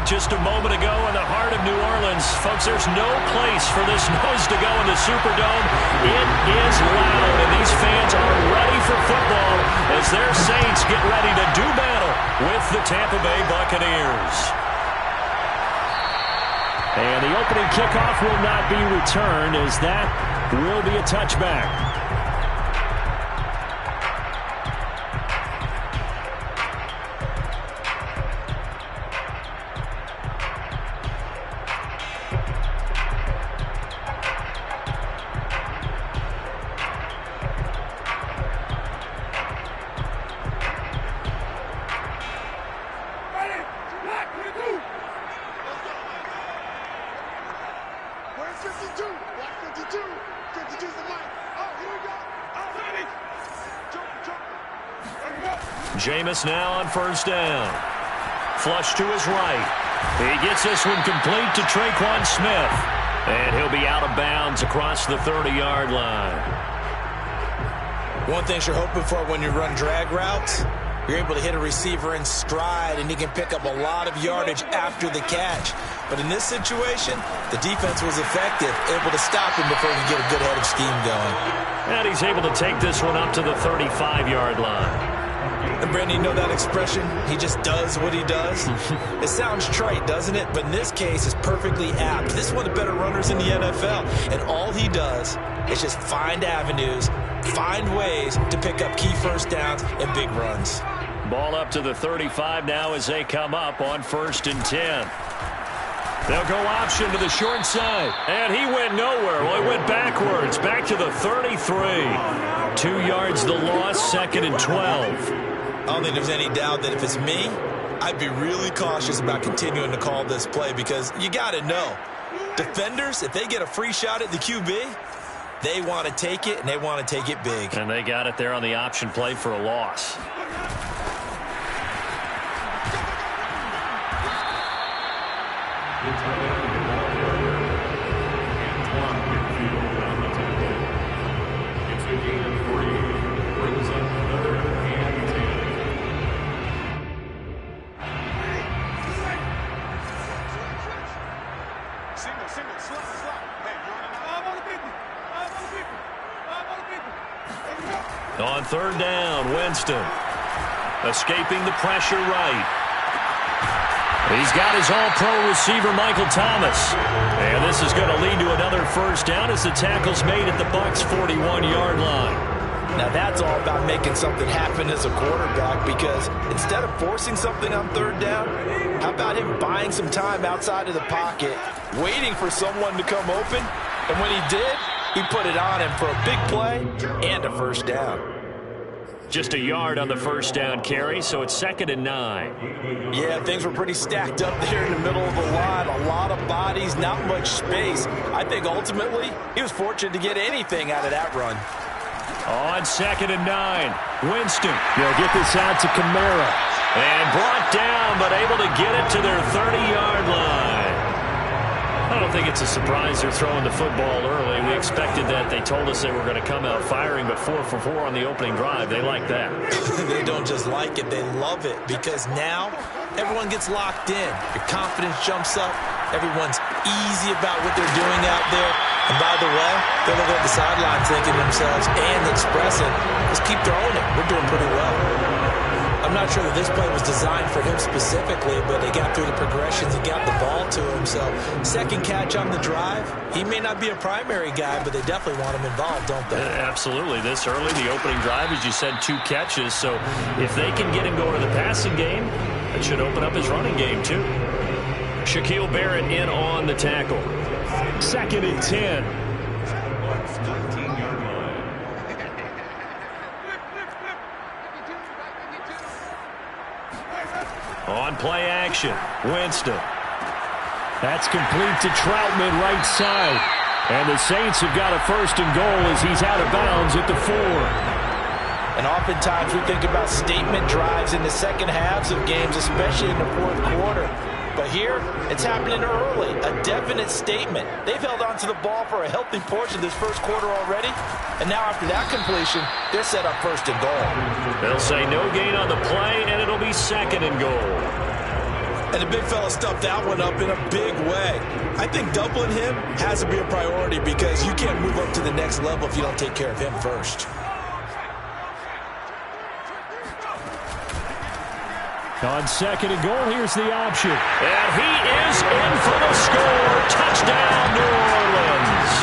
just a moment ago in the heart of New Orleans. Folks, there's no place for this noise to go in the Superdome. It is loud, and these fans are ready for football as their Saints get ready to do battle with the Tampa Bay Buccaneers. And the opening kickoff will not be returned, as that will be a touchback. Jameis now on first down. Flush to his right. He gets this one complete to Traquan Smith. And he'll be out of bounds across the 30-yard line. One thing you're hoping for when you run drag routes, you're able to hit a receiver in stride, and he can pick up a lot of yardage after the catch. But in this situation, the defense was effective, able to stop him before he could get a good head of steam going. And he's able to take this one up to the 35-yard line. And Brandon, you know that expression? He just does what he does. It sounds trite, doesn't it? But in this case, it's perfectly apt. This is one of the better runners in the NFL. And all he does is just find avenues, find ways to pick up key first downs and big runs. Ball up to the 35 now as they come up on 1st and 10. They'll go option to the short side. And he went nowhere. Well, he went backwards. Back to the 33. 2 yards the loss, 2nd and 12. I don't think there's any doubt that if it's me, I'd be really cautious about continuing to call this play, because you got to know, defenders, if they get a free shot at the QB, they want to take it, and they want to take it big. And they got it there on the option play for a loss. On 3rd down, Winston escaping the pressure right. He's got his all-pro receiver, Michael Thomas. And this is going to lead to another first down as the tackle's made at the Bucs' 41-yard line. Now that's all about making something happen as a quarterback, because instead of forcing something on 3rd down, how about him buying some time outside of the pocket, waiting for someone to come open, and when he did, he put it on him for a big play and a first down. Just a yard on the first down carry, so it's 2nd and 9. Yeah, things were pretty stacked up there in the middle of the line. A lot of bodies, not much space. I think ultimately he was fortunate to get anything out of that run. On 2nd and 9, Winston. They'll get this out to Kamara. And brought down, but able to get it to their 30-yard line. I don't think it's a surprise they're throwing the football early. We expected that. They told us they were going to come out firing, but 4 for 4 on the opening drive. They like that. They don't just like it, they love it, because now everyone gets locked in. Your confidence jumps up. Everyone's easy about what they're doing out there. And by the way, they're looking at the sidelines thinking to themselves and expressing, just keep throwing it. We're doing pretty well. I'm not sure that this play was designed for him specifically, but they got through the progressions and got the ball to him. So, second catch on the drive. He may not be a primary guy, but they definitely want him involved, don't they? Absolutely. This early, the opening drive, as you said, 2 catches. So, if they can get him going to the passing game, that should open up his running game, too. Shaquille Barrett in on the tackle. 2nd and 10. On play action, Winston. That's complete to Troutman, right side. And the Saints have got a 1st and goal as he's out of bounds at the 4. And oftentimes we think about statement drives in the second halves of games, especially in the 4th quarter. But here, it's happening early, a definite statement. They've held on to the ball for a healthy portion of this 1st quarter already. And now after that completion, they're set up 1st and goal. They'll say no gain on the play, and it'll be 2nd and goal. And the big fella stuffed that one up in a big way. I think doubling him has to be a priority because you can't move up to the next level if you don't take care of him first. On second and goal, here's the option. And he is in for the score. Touchdown, New Orleans.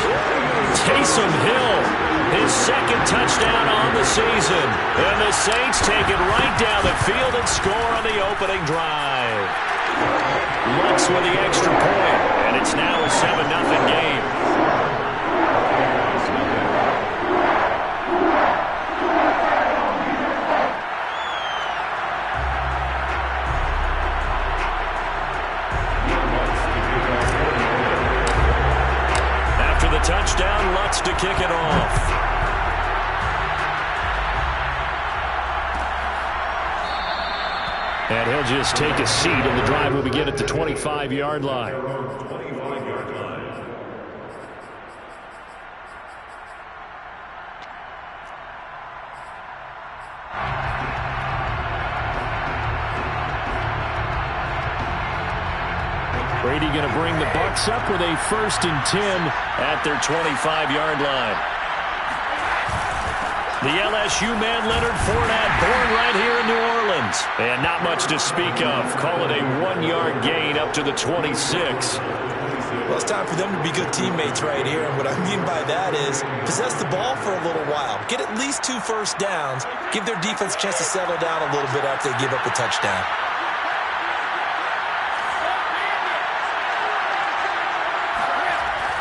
Taysom Hill, his second touchdown on the season. And the Saints take it right down the field and score on the opening drive. Lutz with the extra point, and it's now a 7-0 game. Touchdown, Lutz to kick it off. And he'll just take a seat, and the drive will begin at the 25-yard line. Brady going to bring the Bucs up with a 1st and 10 at their 25-yard line. The LSU man, Leonard Fournette, born right here in New Orleans. And not much to speak of. Call it a 1-yard gain up to the 26. Well, it's time for them to be good teammates right here. And what I mean by that is possess the ball for a little while. Get at least 2 first downs. Give their defense a chance to settle down a little bit after they give up a touchdown.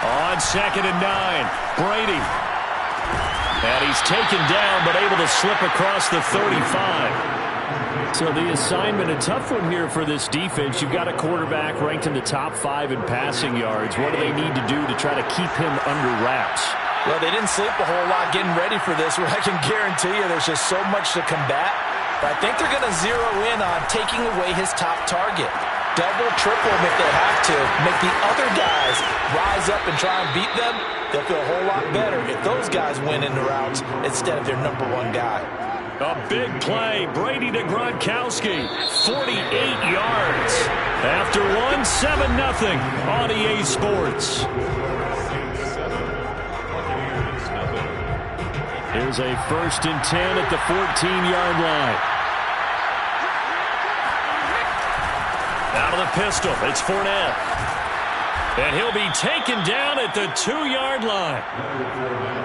On 2nd and 9, Brady. And he's taken down, but able to slip across the 35. So the assignment, a tough one here for this defense. You've got a quarterback ranked in the top 5 in passing yards. What do they need to do to try to keep him under wraps? Well, they didn't sleep a whole lot getting ready for this. Well, I can guarantee you there's just so much to combat. But I think they're going to zero in on taking away his top target. Double, triple him if they have to. Make the other guys rise up and try and beat them. They'll feel a whole lot better if those guys win in the routes instead of their number 1 guy. A big play. Brady to Gronkowski. 48 yards. After 7-0 on EA Sports. Here's a 1st and 10 at the 14-yard line. Out of the pistol, it's Fournette. And he'll be taken down at the 2-yard line.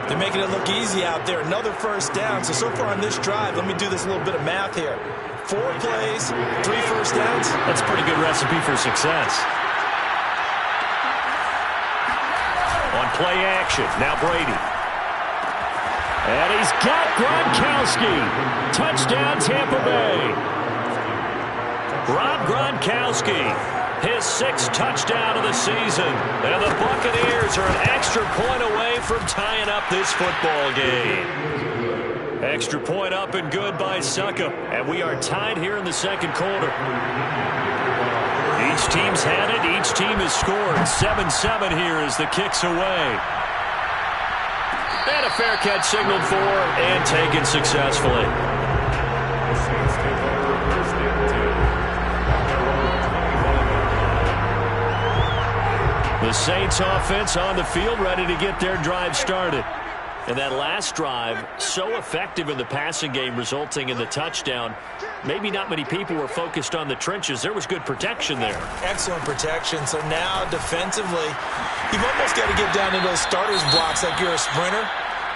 They're making it look easy out there. Another 1st down. So far on this drive, let me do this little bit of math here. 4 plays, 3 first downs. That's a pretty good recipe for success. On play action, now Brady. And he's got Gronkowski. Touchdown, Tampa Bay. Rob Gronkowski, his 6th touchdown of the season. And the Buccaneers are an extra point away from tying up this football game. Extra point up and good by Suckup. And we are tied here in the 2nd quarter. Each team's had it. Each team has scored. 7-7 here as the kick's away. And a fair catch signaled for and taken successfully. The Saints offense on the field, ready to get their drive started. And that last drive, so effective in the passing game, resulting in the touchdown. Maybe not many people were focused on the trenches. There was good protection there. Excellent protection. So now defensively, you've almost got to get down to those starters blocks like you're a sprinter.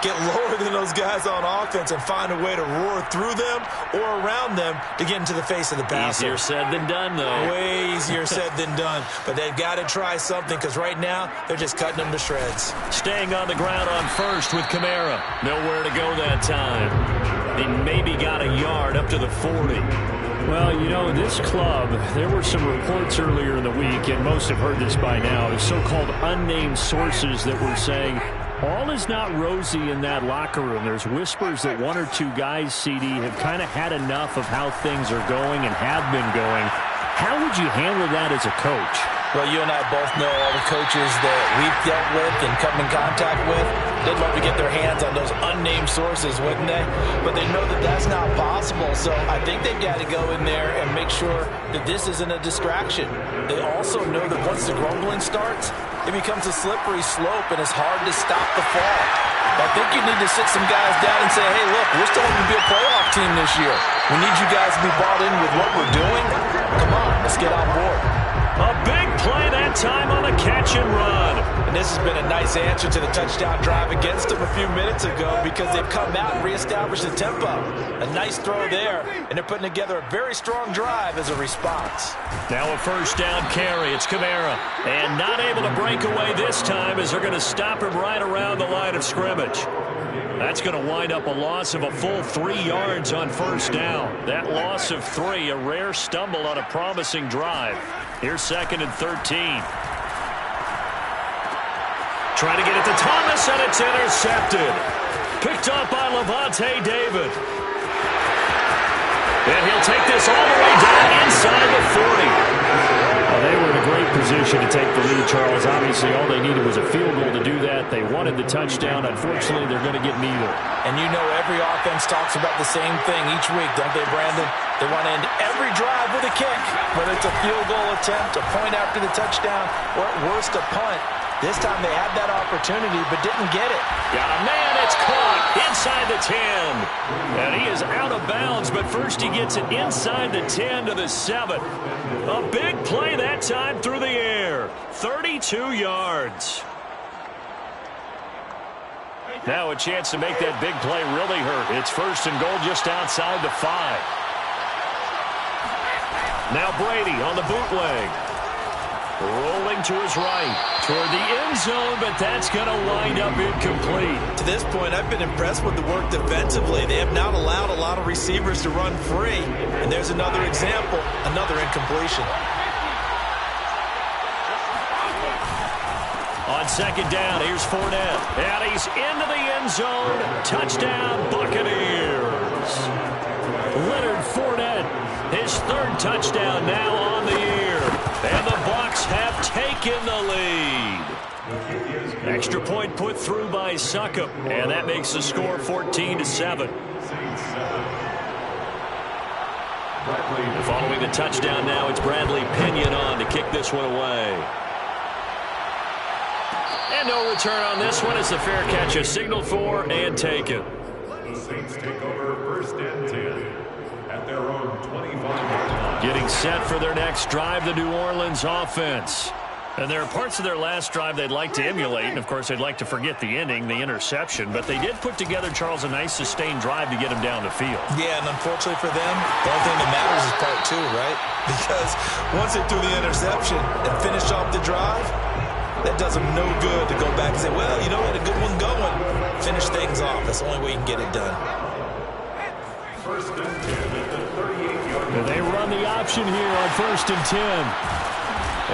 Get lower than those guys on offense and find a way to roar through them or around them to get into the face of the passer. Easier said than done, though. Way easier said than done. But they've got to try something because right now they're just cutting them to shreds. Staying on the ground on 1st with Kamara. Nowhere to go that time. He maybe got a yard up to the 40. Well, you know, this club, there were some reports earlier in the week, and most have heard this by now, the so-called unnamed sources that were saying all is not rosy in that locker room. There's whispers that 1 or 2 guys, CD, have kind of had enough of how things are going and have been going. How would you handle that as a coach? Well, you and I both know all the coaches that we've dealt with and come in contact with. They'd love to get their hands on those unnamed sources, wouldn't they? But they know that that's not possible. So I think they've got to go in there and make sure that this isn't a distraction. They also know that once the grumbling starts, it becomes a slippery slope and it's hard to stop the fall. I think you need to sit some guys down and say, hey, look, we're still going to be a playoff team this year. We need you guys to be bought in with what we're doing. Come on, let's get on board. A big play that time on a catch and run. And this has been a nice answer to the touchdown drive against them a few minutes ago because they've come out and reestablished the tempo. A nice throw there, and they're putting together a very strong drive as a response. Now a first down carry. It's Kamara. And not able to break away this time as they're going to stop him right around the line of scrimmage. That's going to wind up a loss of a full 3 yards on first down. That loss of 3, a rare stumble on a promising drive. Here's 2nd and 13. Trying to get it to Thomas, and it's intercepted. Picked up by Levante David. And he'll take this all the way down inside the 40. Well, they were in a great position to take the lead, Charles. Obviously, all they needed was a field goal to do that. They wanted the touchdown. Unfortunately, they're going to get neither. And you know every offense talks about the same thing each week, don't they, Brandon? They want to end every drive with a kick, whether it's a field goal attempt, a point after the touchdown, or at worst a punt. This time they had that opportunity but didn't get it. Got a man, it's caught inside the 10. And he is out of bounds, but first he gets it inside the 10 to the 7. A big play that time through the air. 32 yards. Now a chance to make that big play really hurt. It's 1st and goal just outside the 5. Now Brady on the bootleg. Rolling to his right, toward the end zone, but that's going to wind up incomplete. To this point, I've been impressed with the work defensively. They have not allowed a lot of receivers to run free. And there's another example, another incompletion. On 2nd down, here's Fournette. And he's into the end zone. Touchdown, Buccaneers. Leonard Fournette, his 3rd touchdown now on the year. And the Bucs have taken the lead. Extra point put through by Succop. And that makes the score 14-7. Following the touchdown now, it's Bradley Pinion on to kick this one away. And no return on this one as the fair catch is signaled for and taken. The Saints take over 1st and 10 at their own 25-yard line. Getting set for their next drive, the New Orleans offense. And there are parts of their last drive they'd like to emulate. And, of course, they'd like to forget the ending, the interception. But they did put together, Charles, a nice sustained drive to get him down the field. Yeah, and unfortunately for them, the only thing that matters is part 2, right? Because once they threw the interception and finished off the drive, that does them no good to go back and say, well, you know, we had a good one going. Finish things off. That's the only way you can get it done. 1st and 10 at the 38-yard line. They run the option here on 1st and 10.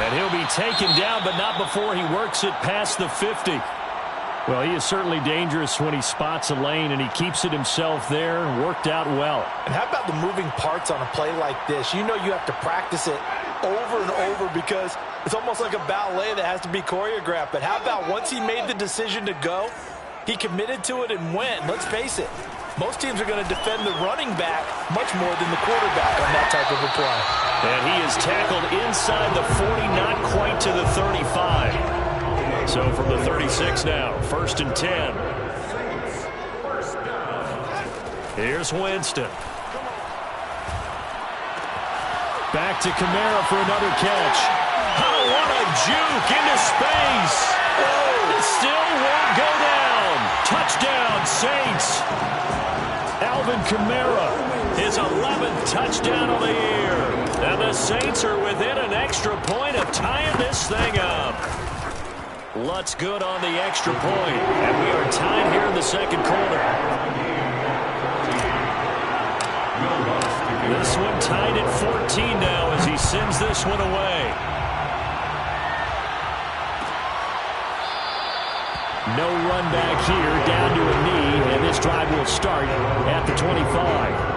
And he'll be taken down, but not before he works it past the 50. Well, he is certainly dangerous when he spots a lane, and he keeps it himself there. Worked out well. And how about the moving parts on a play like this? You know you have to practice it over and over because it's almost like a ballet that has to be choreographed. But how about once he made the decision to go, he committed to it and went. Let's face it, most teams are going to defend the running back much more than the quarterback on that type of a play. And he is tackled inside the 40, not quite to the 35. So from the 36 now, 1st and 10. Here's Winston. Back to Kamara for another catch. Oh, what a juke into space. Oh, it still won't go down. Touchdown, Saints. Alvin Kamara, his 11th touchdown of the year. And the Saints are within an extra point of tying this thing up. Lutz good on the extra point. And we are tied here in the 2nd quarter. This one tied at 14 now as he sends this one away. No run back here, down to a knee, and this drive will start at the 25.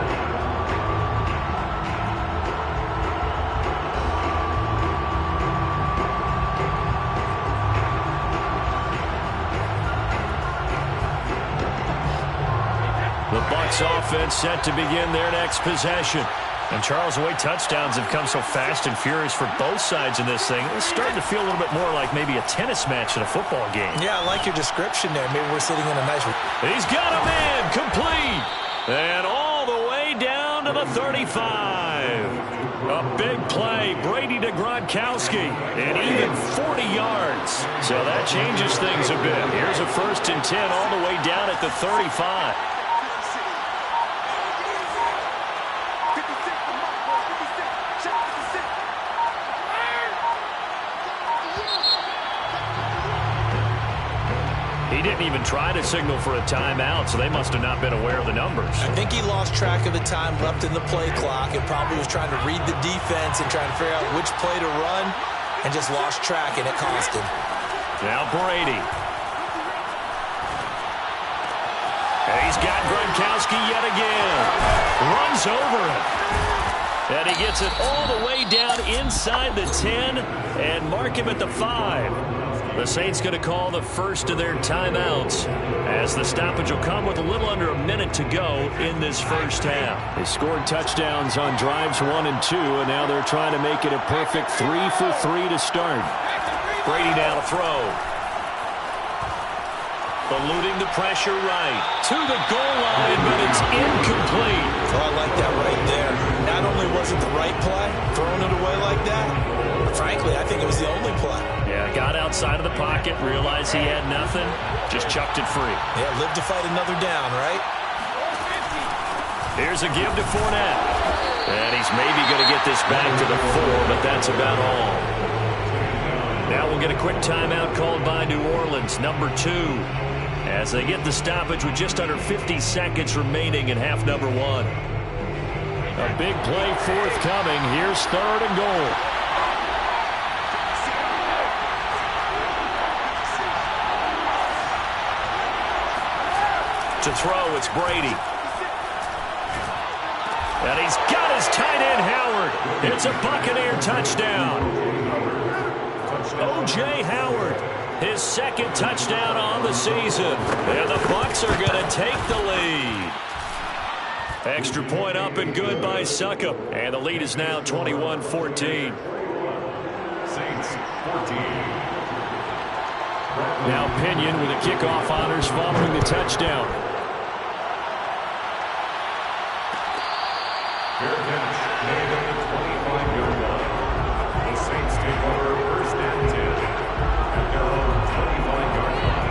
Bucs offense set to begin their next possession. And Charles, the way touchdowns have come so fast and furious for both sides in this thing, it's starting to feel a little bit more like maybe a tennis match in a football game. Yeah, I like your description there. Maybe we're sitting in a nice... He's got a man complete. And all the way down to the 35. A big play. Brady to Gronkowski. And even 40 yards. So that changes things a bit. Here's a 1st and 10 all the way down at the 35. He didn't even try to signal for a timeout, so they must have not been aware of the numbers. I think he lost track of the time left in the play clock and probably was trying to read the defense and trying to figure out which play to run and just lost track, and it cost him. Now Brady. And he's got Gronkowski yet again. Runs over him. And he gets it all the way down inside the 10 and mark him at the 5. The Saints going to call the first of their timeouts as the stoppage will come with a little under a minute to go in this first half. They scored touchdowns on drives 1 and 2, and now they're trying to make it a perfect 3 for 3 to start. Brady now to throw. Eluding the pressure right to the goal line, but it's incomplete. Oh, I like that right there. Not only was it the right play, throwing it away like that, but frankly, I think it was the only play. Yeah, got outside of the pocket, realized he had nothing, just chucked it free. Yeah, live to fight another down, right? Here's a give to Fournette. And he's maybe going to get this back to the 4, but that's about all. Now we'll get a quick timeout called by New Orleans, number 2. As they get the stoppage with just under 50 seconds remaining in half number 1. A big play forthcoming. Here's 3rd and goal. To throw, it's Brady. And he's got his tight end, Howard. It's a Buccaneer touchdown. O.J. Howard, his 2nd touchdown on the season. And the Bucs are going to take the lead. Extra point up and good by Succop. And the lead is now 21-14. Saints 14. Now Pinion with the kickoff honors following the touchdown. Fair catch made at the 25-yard line. The Saints take over 1st and 10 at their own 25-yard line.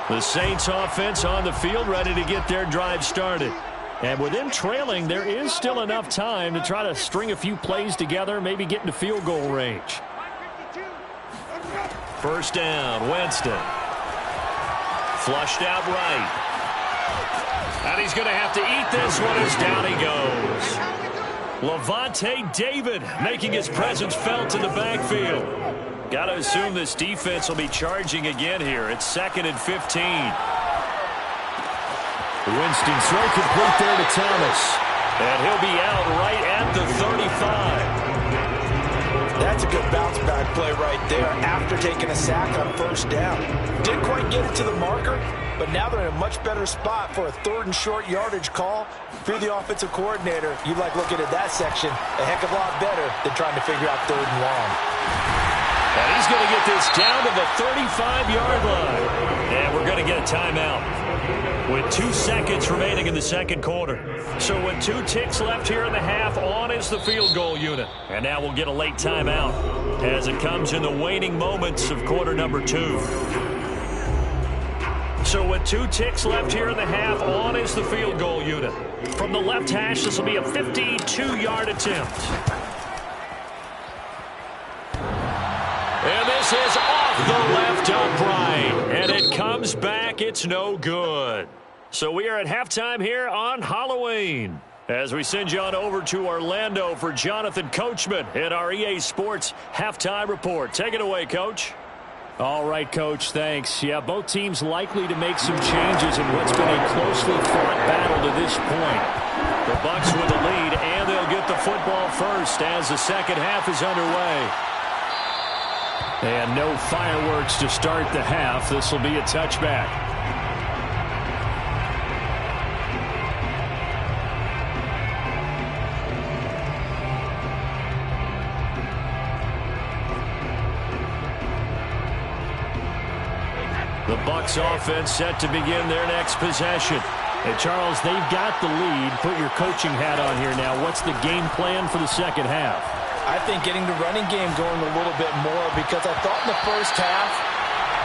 The Saints offense on the field ready to get their drive started. And with them trailing, there is still enough time to try to string a few plays together, maybe get into field goal range. 1st down, Winston. Flushed out right. And he's going to have to eat this one as down he goes. Levante David making his presence felt in the backfield. Got to assume this defense will be charging again here. It's 2nd and 15. Winston throw complete there to Thomas. And he'll be out right at the 35. That's a good bounce back play right there after taking a sack on 1st down. Didn't quite get it to the marker, but now they're in a much better spot for a 3rd and short yardage call. If you're the offensive coordinator, you like looking at that section a heck of a lot better than trying to figure out 3rd and long. And he's going to get this down to the 35-yard line. And we're going to get a timeout with 2 seconds remaining in the 2nd quarter. So with 2 ticks left here in the half, on is the field goal unit. And now we'll get a late timeout as it comes in the waning moments of quarter number 2. So with 2 ticks left here in the half, on is the field goal unit. From the left hash, this will be a 52-yard attempt. And this is off the left upright. And it comes back. It's no good. So we are at halftime here on Halloween, as we send you on over to Orlando for Jonathan Coachman in our EA Sports Halftime Report. Take it away, Coach. All right, Coach, thanks. Yeah, both teams likely to make some changes in what's been a closely fought battle to this point. The Bucs with the lead, and they'll get the football first as the second half is underway. And no fireworks to start the half. This will be a touchback. The Bucs offense set to begin their next possession. And Charles, they've got the lead. Put your coaching hat on here now. What's the game plan for the second half? I think getting the running game going a little bit more, because I thought in the first half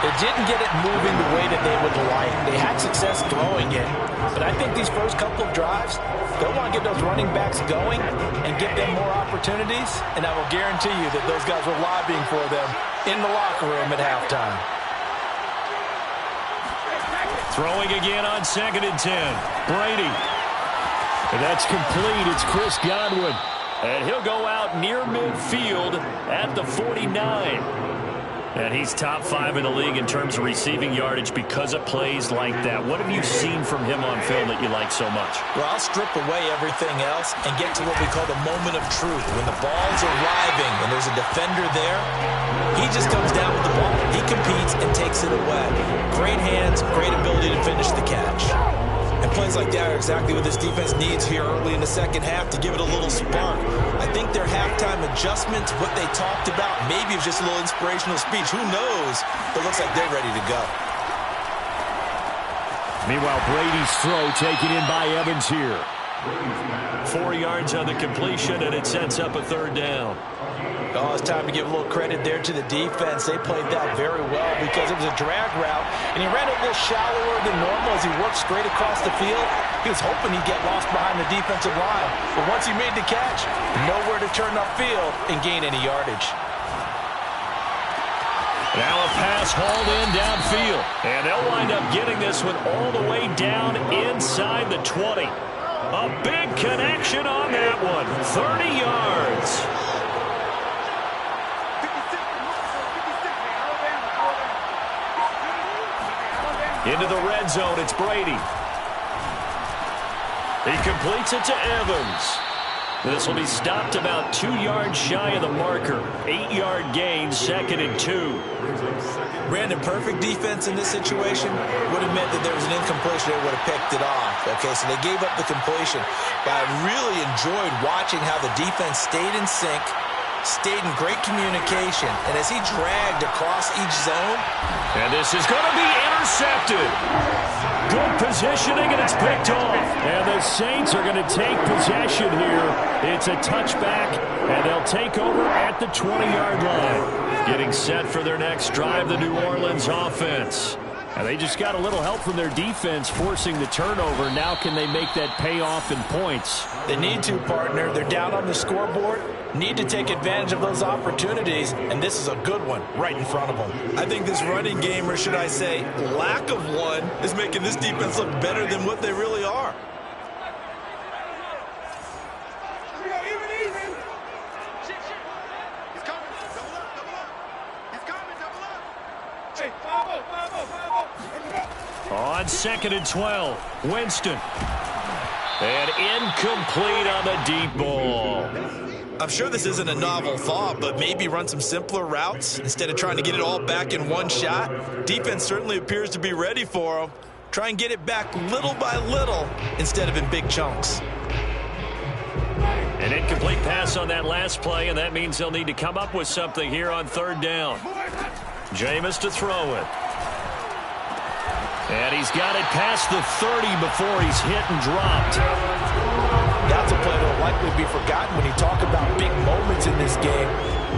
it didn't get it moving the way that they would like. They had success throwing it, but I think these first couple of drives, they'll want to get those running backs going and give them more opportunities, and I will guarantee you that those guys were lobbying for them in the locker room at halftime. Throwing again on 2nd and 10. Brady. And that's complete. It's Chris Godwin. And he'll go out near midfield at the 49. And he's top 5 in the league in terms of receiving yardage because of plays like that. What have you seen from him on film that you like so much? Well, I'll strip away everything else and get to what we call the moment of truth. When the ball's arriving and there's a defender there, he just comes down with the ball. He competes and takes it away. Great hands, great ability to finish the catch. And plays like that are exactly what this defense needs here early in the second half to give it a little spark. I think their halftime adjustments, what they talked about, maybe it's just a little inspirational speech. Who knows? But it looks like they're ready to go. Meanwhile, Brady's throw taken in by Evans here. 4 yards on the completion, and it sets up a 3rd down. Oh, it's time to give a little credit there to the defense. They played that very well because it was a drag route, and he ran a little shallower than normal as he worked straight across the field. He was hoping he'd get lost behind the defensive line, but once he made the catch, nowhere to turn upfield and gain any yardage. Now a pass hauled in downfield, and they'll wind up getting this one all the way down inside the 20. A big connection on that one, 30 yards. Into the red zone, it's Brady. He completes it to Evans. This will be stopped about 2 yards shy of the marker. 8-yard gain, 2nd and 2. Brandon, perfect defense in this situation would have meant that there was an incompletion. They would have picked it off. Okay, so they gave up the completion. But I really enjoyed watching how the defense stayed in sync, stayed in great communication, and as he dragged across each zone. And this is going to be intercepted. Good positioning, and it's picked off. And the Saints are going to take possession here. It's a touchback, and they'll take over at the 20-yard line. Getting set for their next drive, the New Orleans offense. And they just got a little help from their defense forcing the turnover. Now can they make that pay off in points? They need to, partner. They're down on the scoreboard. Need to take advantage of those opportunities, and this is a good one right in front of them. I think this running game, or should I say lack of one, is making this defense look better than what they really are. On 2nd and 12, Winston. And incomplete on the deep ball. I'm sure this isn't a novel thought, but maybe run some simpler routes instead of trying to get it all back in one shot. Defense certainly appears to be ready for them. Try and get it back little by little instead of in big chunks. An incomplete pass on that last play, and that means they'll need to come up with something here on 3rd down. Jameis to throw it. And he's got it past the 30 before he's hit and dropped. That's a play that will likely be forgotten when you talk about big moments in this game.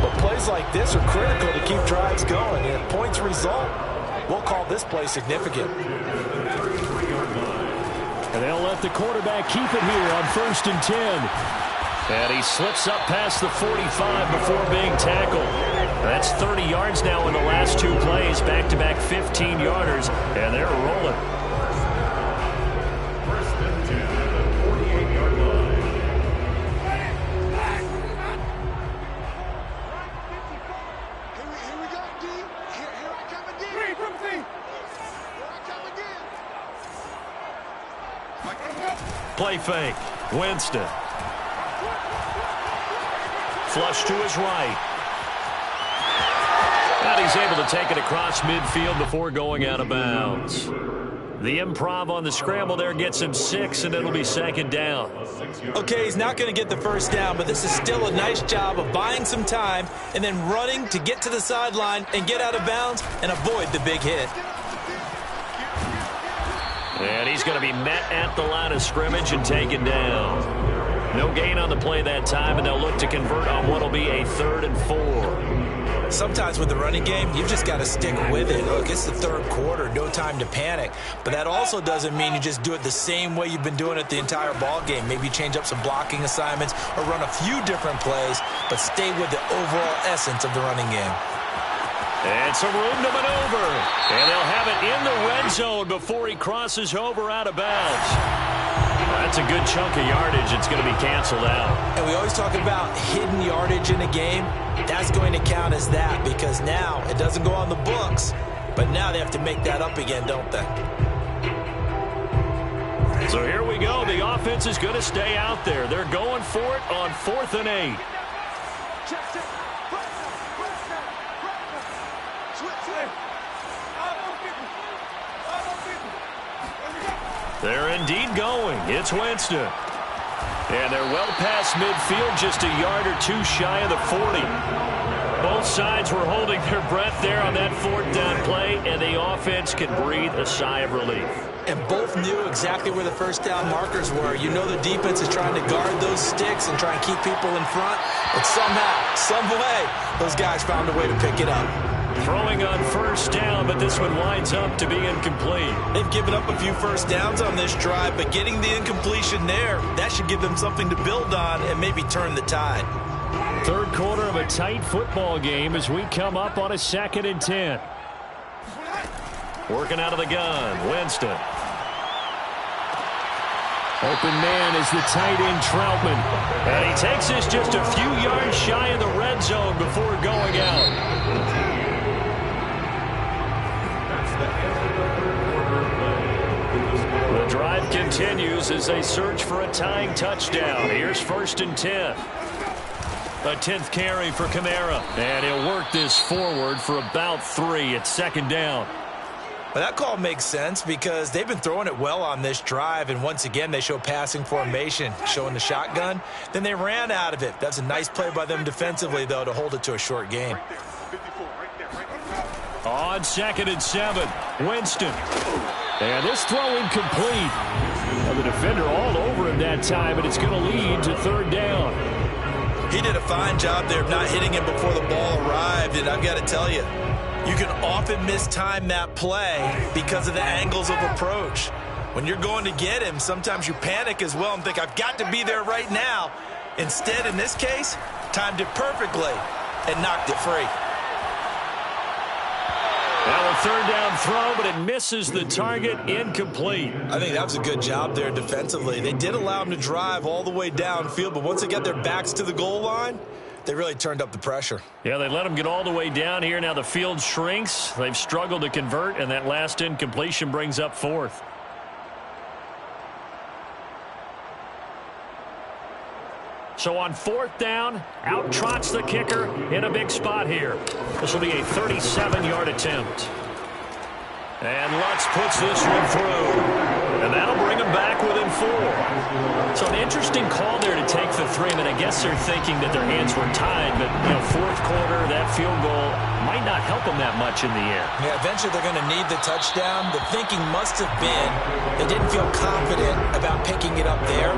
But plays like this are critical to keep drives going. And if points result, we'll call this play significant. And they'll let the quarterback keep it here on 1st and 10. And he slips up past the 45 before being tackled. That's 30 yards now in the last 2 plays. Back-to-back 15-yarders, and they're rolling. 1st and 10 at the 48-yard line. Here we go, D. Here I come again. Here I come again. Play fake. Winston. Flush to his right. And he's able to take it across midfield before going out of bounds. The improv on the scramble there gets him 6, and it'll be second down. Okay, he's not going to get the first down, but this is still a nice job of buying some time and then running to get to the sideline and get out of bounds and avoid the big hit. And he's going to be met at the line of scrimmage and taken down. No gain on the play that time, and they'll look to convert on what will be a 3rd and 4. Sometimes with the running game, you've just got to stick with it. Look, it's the 3rd quarter, no time to panic. But that also doesn't mean you just do it the same way you've been doing it the entire ball game. Maybe change up some blocking assignments or run a few different plays, but stay with the overall essence of the running game. And some room to maneuver. And they'll have it in the red zone before he crosses over out of bounds. That's a good chunk of yardage. It's going to be canceled out. And we always talk about hidden yardage in a game. That's going to count as that because now it doesn't go on the books, but now they have to make that up again, don't they? So here we go. The offense is going to stay out there. They're going for it on 4th and 8. They're indeed going. It's Winston. And they're well past midfield, just a yard or 2 shy of the 40. Both sides were holding their breath there on that 4th down play, and the offense can breathe a sigh of relief. And both knew exactly where the first down markers were. You know the defense is trying to guard those sticks and try and keep people in front, but somehow, some way, those guys found a way to pick it up. Throwing on 1st down, but this one winds up to be incomplete. They've given up a few first downs on this drive, but getting the incompletion there, that should give them something to build on and maybe turn the tide. 3rd quarter of a tight football game as we come up on a 2nd and 10. Working out of the gun, Winston. Open man is the tight end Troutman. And he takes this just a few yards shy of the red zone before going out. The drive continues as they search for a tying touchdown. Here's 1st and 10. A 10th carry for Kamara. And he'll work this forward for about 3. It's 2nd down. But that call makes sense because they've been throwing it well on this drive, and once again they show passing formation, showing the shotgun. Then they ran out of it. That's a nice play by them defensively, though, to hold it to a short game. On 2nd and 7, Winston. And this throw incomplete. Well, the defender all over him that time, and it's going to lead to 3rd down. He did a fine job there of not hitting him before the ball arrived, and I've got to tell you, you can often mistime that play because of the angles of approach. When you're going to get him, sometimes you panic as well and think, I've got to be there right now. Instead, in this case, timed it perfectly and knocked it free. Well, a 3rd down throw, but it misses the target, incomplete. I think that was a good job there defensively. They did allow him to drive all the way downfield, but once they got their backs to the goal line, they really turned up the pressure. Yeah, they let him get all the way down here. Now the field shrinks. They've struggled to convert, and that last incompletion brings up 4th. So on 4th down, out trots the kicker in a big spot here. This will be a 37-yard attempt. And Lutz puts this one through. And that'll bring him back within 4. So an interesting call there to take the 3. I mean, I guess they're thinking that their hands were tied, but, 4th quarter, that field goal might not help them that much in the air. Yeah, eventually they're going to need the touchdown. The thinking must have been they didn't feel confident about picking it up there,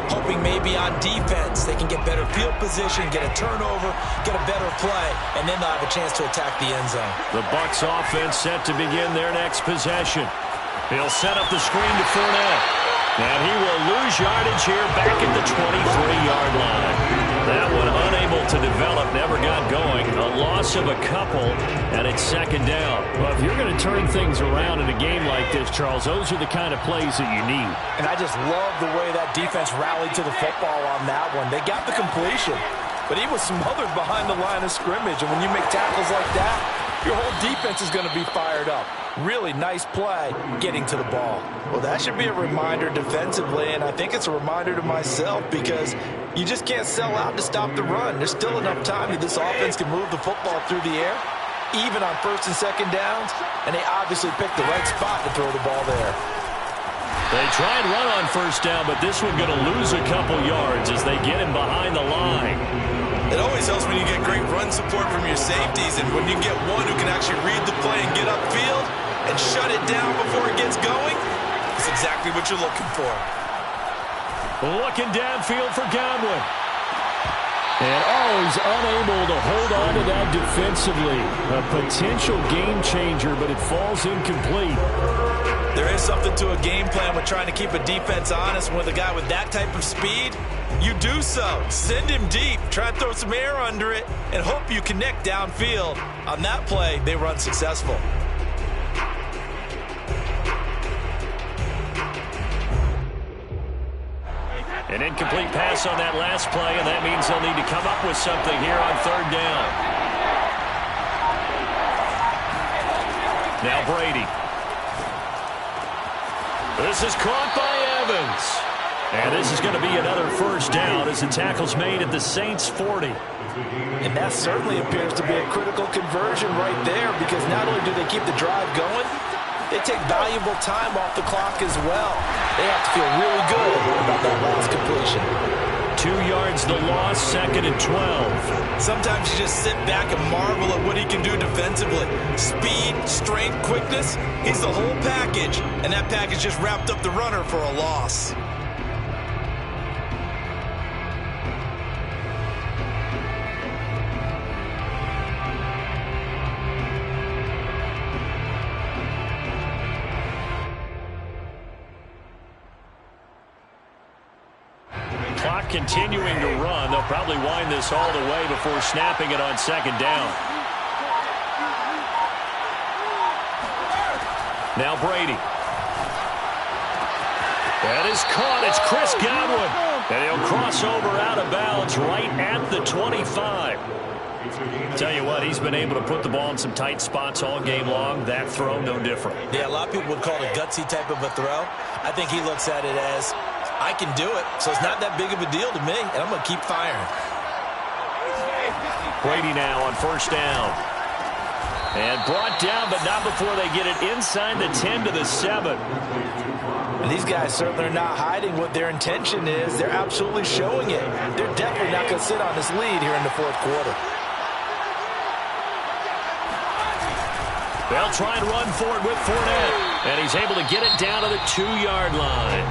hoping maybe on defense they can get better field position, get a turnover, get a better play, and then they'll have a chance to attack the end zone. The Bucs offense set to begin their next possession. He'll set up the screen to Fournette. And he will lose yardage here back at the 23-yard line. That one unable to develop, never got going. A loss of a couple, and it's 2nd down. Well, if you're going to turn things around in a game like this, Charles, those are the kind of plays that you need. And I just love the way that defense rallied to the football on that one. They got the completion, but he was smothered behind the line of scrimmage. And when you make tackles like that, your whole defense is going to be fired up. Really nice play getting to the ball. Well, that should be a reminder defensively, and I think it's a reminder to myself because you just can't sell out to stop the run. There's still enough time that this offense can move the football through the air. even on first and second downs, and they obviously picked the right spot to throw the ball there. They try and run on first down, but this one going to lose a couple yards as they get him behind the line. It always helps when you get great run support from your safeties, and when you get one who can actually read the play and get upfield and shut it down before it gets going, that's exactly what you're looking for. Looking downfield for Godwin. And he's unable to hold on to that defensively. A potential game changer, but it falls incomplete. There is something to a game plan with trying to keep a defense honest. With a guy with that type of speed, you do so. Send him deep. Try and throw some air under it and hope you connect downfield. On that play, they run successful. An incomplete pass on that last play, and that means they'll need to come up with something here on third down. Now Brady. This is caught by Evans. And this is going to be another first down as the tackle's made at the Saints' 40. And that certainly appears to be a critical conversion right there, because not only do they keep the drive going, they take valuable time off the clock as well. They have to feel really good about that last completion. 2 yards the loss, second and 12. Sometimes you just sit back and marvel at what he can do defensively. Speed, strength, quickness, he's the whole package. And that package just wrapped up the runner for a loss. Continuing to run. They'll probably wind this all the way before snapping it on second down. Now Brady. That is caught. It's Chris Godwin. And he'll cross over out of bounds right at the 25. Tell you what, he's been able to put the ball in some tight spots all game long. That throw, no different. Yeah, a lot of people would call it a gutsy type of a throw. I think he looks at it as, I can do it, so it's not that big of a deal to me, and I'm going to keep firing. Brady now on first down. And brought down, but not before they get it inside the 10 to the 7. And these guys certainly are not hiding what their intention is. They're absolutely showing it. They're definitely not going to sit on this lead here in the fourth quarter. They'll try and run for it with Fournette. And he's able to get it down to the 2-yard line.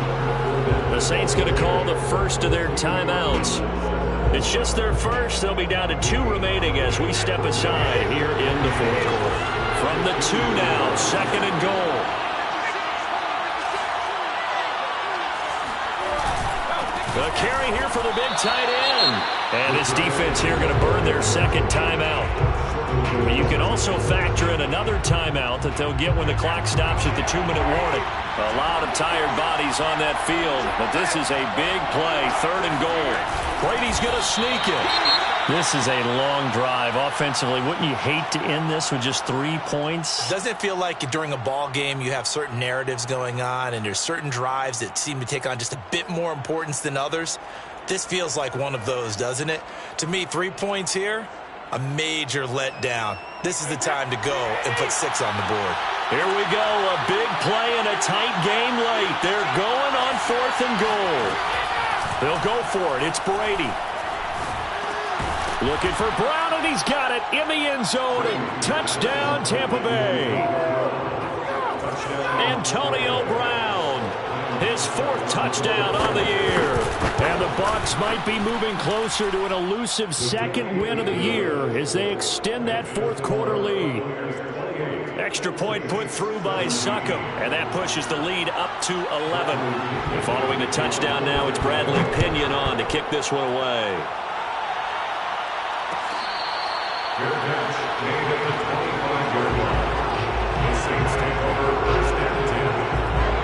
The Saints going to call the first of their timeouts. It's just their first. They'll be down to 2 remaining as we step aside here in the fourth quarter. From the 2 now, second and goal. The carry here for the big tight end. And this defense here going to burn their second timeout. But you can also factor in another timeout that they'll get when the clock stops at the 2-minute warning. A lot of tired bodies on that field, but this is a big play, third and goal. Brady's going to sneak it. This is a long drive offensively. Wouldn't you hate to end this with just 3 points? Doesn't it feel like during a ball game you have certain narratives going on and there's certain drives that seem to take on just a bit more importance than others? This feels like one of those, doesn't it? To me, 3 points here, a major letdown. This is the time to go and put 6 on the board. Here we go, a big play and a tight game late. They're going on fourth and goal. They'll go for it. It's Brady. Looking for Brown, and he's got it in the end zone. And touchdown, Tampa Bay. Antonio Brown, his 4th touchdown on the year. And the Bucs might be moving closer to an elusive second win of the year as they extend that fourth quarter lead. Extra point put through by Succop, and that pushes the lead up to 11. And following the touchdown now, it's Bradley Pinion on to kick this one away. Fair catch made at the 25-yard line. The Saints take over first and 10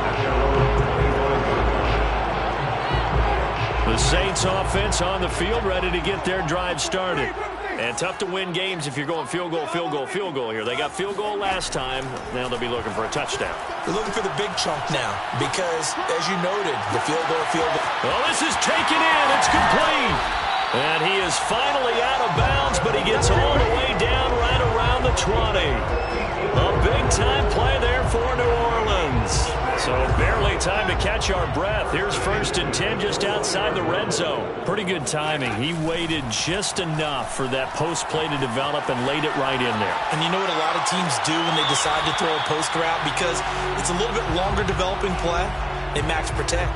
at their own 25-yard line. The Saints offense on the field, ready to get their drive started. And tough to win games if you're going field goal, field goal, field goal here. They got field goal last time. Now they'll be looking for a touchdown. They're looking for the big chunk now because, as you noted, the field goal. Well, this is taken in. It's complete. And he is finally out of bounds, but he gets all the way down right around the 20. A big-time play there for New Orleans. So barely time to catch our breath. Here's 1st and 10 just outside the red zone. Pretty good timing. He waited just enough for that post play to develop and laid it right in there. And you know what a lot of teams do when they decide to throw a post route? Because it's a little bit longer developing play, they max protect.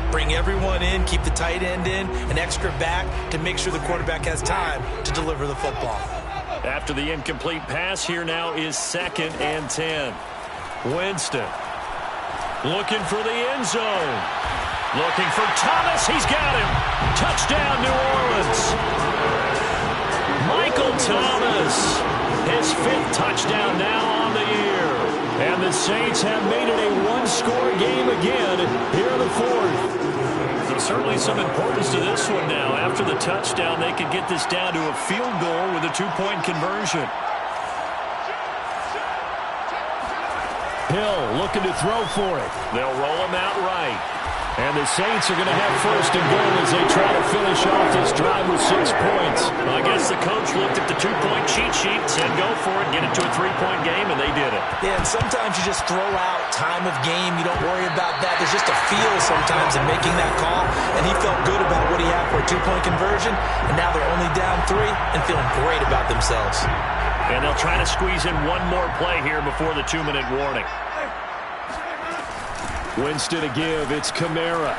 Bring everyone in, keep the tight end in, an extra back to make sure the quarterback has time to deliver the football. After the incomplete pass, here now is 2nd and 10. Winston looking for the end zone. Looking for Thomas. He's got him. Touchdown, New Orleans. Michael Thomas, his 5th touchdown now on the year. And the Saints have made it a one-score game again here in the 4th. So certainly some importance to this one now. After the touchdown, they could get this down to a field goal with a 2-point conversion. Hill looking to throw for it. They'll roll him out right. And the Saints are going to have 1st and goal as they try to finish off this drive with 6 points. Well, I guess the coach looked at the 2-point cheat sheet and said, go for it, get it to a 3-point game, and they did it. Yeah, and sometimes you just throw out time of game. You don't worry about that. There's just a feel sometimes in making that call, and he felt good about what he had for a 2-point conversion, and now they're only down 3 and feeling great about themselves. And they'll try to squeeze in one more play here before the 2-minute warning. Winston to give. It's Kamara.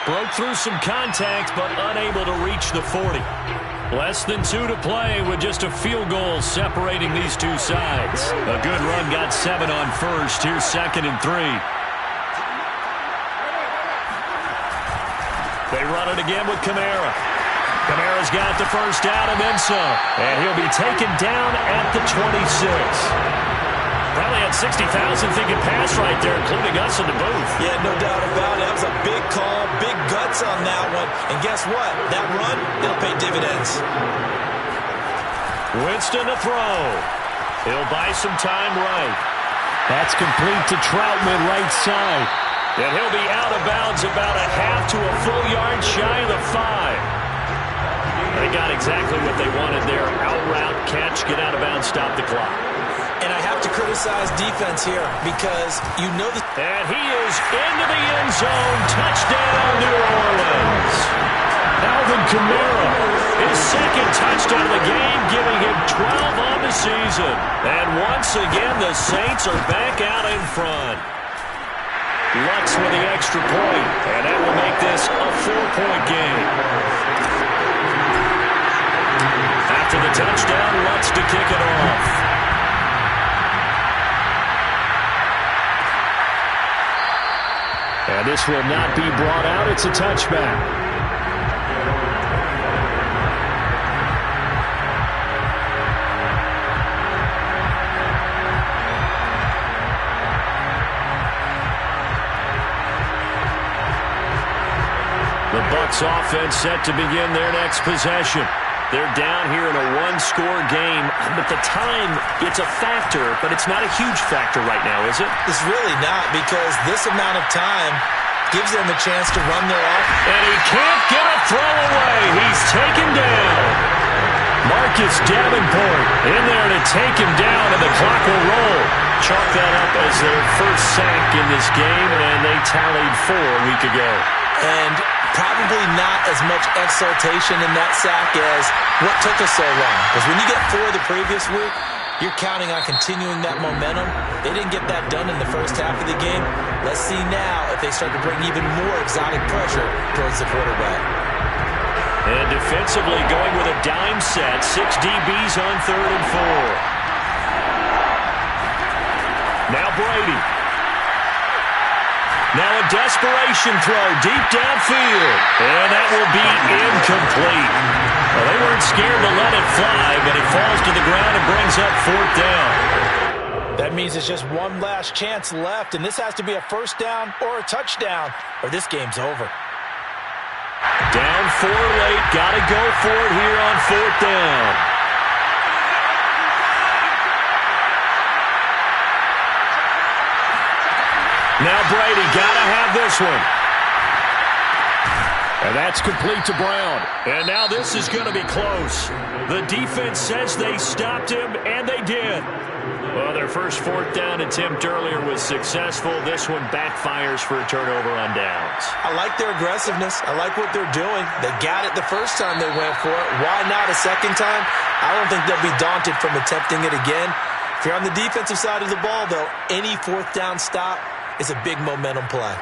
Broke through some contact, but unable to reach the 40. Less than 2 to play with just a field goal separating these two sides. A good run got 7 on 1st. Here's 2nd and 3. They run it again with Kamara. Kamara's got the 1st down and then some. And he'll be taken down at the 26. Probably had 60,000 thinking pass right there, including us in the booth. Yeah, no doubt about it. That was a big call, big guts on that one. And guess what? That run, it'll pay dividends. Winston to throw. He'll buy some time right. That's complete to Troutman right side. And he'll be out of bounds about a half to a full yard shy of the 5. They got exactly what they wanted there. Out route, catch, get out of bounds, stop the clock. And I have to criticize defense here because you know the... And he is into the end zone. Touchdown, New Orleans. Alvin Kamara, his 2nd touchdown of the game, giving him 12 on the season. And once again, the Saints are back out in front. Lutz with the extra point, and that will make this a 4-point game. After the touchdown, Lutz to kick it off. And this will not be brought out. It's a touchback. The Bucs offense set to begin their next possession. They're down here in a one-score game, but the time, it's a factor, but it's not a huge factor right now, is it? It's really not, because this amount of time gives them a chance to run their offense. And he can't get a throw away. He's taken down. Marcus Davenport in there to take him down, and the clock will roll. Chalk that up as their first sack in this game, and they tallied 4 a week ago. And probably not as much exultation in that sack as what took us so long. Because when you get 4 the previous week, you're counting on continuing that momentum. They didn't get that done in the first half of the game. Let's see now if they start to bring even more exotic pressure towards the quarterback. And defensively going with a dime set. 6 DBs on 3rd and 4. Now Brady. Now a desperation throw deep downfield. And that will be incomplete. Well, they weren't scared to let it fly, but it falls to the ground and brings up 4th down. That means it's just one last chance left, and this has to be a first down or a touchdown, or this game's over. Down 4 late. Got to go for it here on 4th down. Now Brady got to have this one. And that's complete to Brown. And now this is going to be close. The defense says they stopped him, and they did. Well, their first fourth down attempt earlier was successful. This one backfires for a turnover on downs. I like their aggressiveness. I like what they're doing. They got it the first time they went for it. Why not a second time? I don't think they'll be daunted from attempting it again. If you're on the defensive side of the ball, though, any fourth down stop is a big momentum play.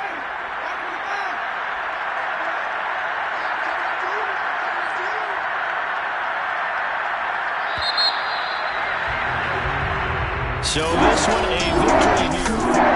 So this one a victory here.